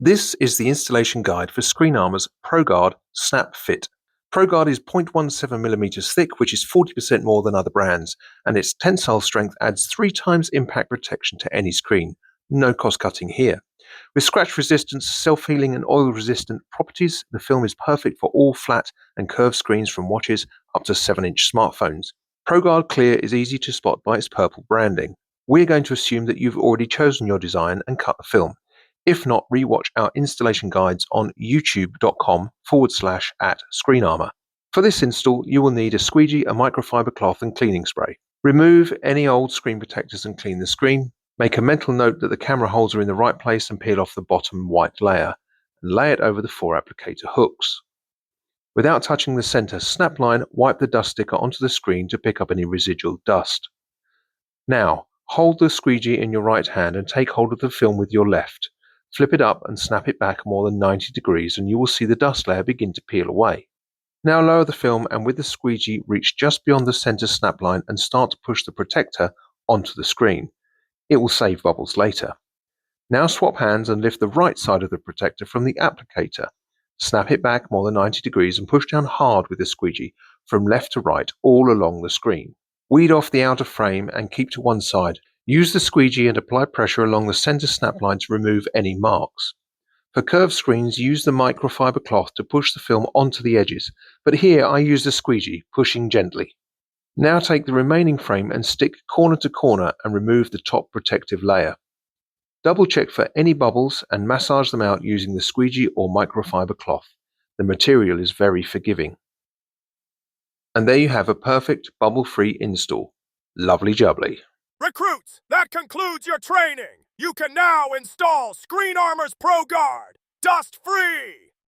This is the installation guide for ScreenArmor's ProGuard Snap Fit. ProGuard is 0.17mm thick, which is 40% more than other brands, and its tensile strength adds 3 times impact protection to any screen. No cost cutting here. With scratch resistance, self-healing and oil-resistant properties, the film is perfect for all flat and curved screens from watches up to 7-inch smartphones. ProGuard Clear is easy to spot by its purple branding. We're going to assume that you've already chosen your design and cut the film. If not, rewatch our installation guides on youtube.com/@ScreenArmor. For this install, you will need a squeegee, a microfiber cloth and cleaning spray. Remove any old screen protectors and clean the screen. Make a mental note that the camera holes are in the right place and peel off the bottom white layer, and lay it over the 4 applicator hooks. Without touching the center snap line, wipe the dust sticker onto the screen to pick up any residual dust. Now, hold the squeegee in your right hand and take hold of the film with your left. Flip it up and snap it back more than 90 degrees and you will see the dust layer begin to peel away. Now lower the film and with the squeegee reach just beyond the center snap line and start to push the protector onto the screen. It will save bubbles later. Now swap hands and lift the right side of the protector from the applicator. Snap it back more than 90 degrees and push down hard with the squeegee from left to right all along the screen. Weed off the outer frame and keep to one side. Use the squeegee and apply pressure along the center snap line to remove any marks. For curved screens, use the microfiber cloth to push the film onto the edges, but here I use the squeegee, pushing gently. Now take the remaining frame and stick corner to corner and remove the top protective layer. Double check for any bubbles and massage them out using the squeegee or microfiber cloth. The material is very forgiving. And there you have a perfect bubble-free install. Lovely jubbly. Recruits, that concludes your training. You can now install ScreenArmor's ProGuard, dust-free.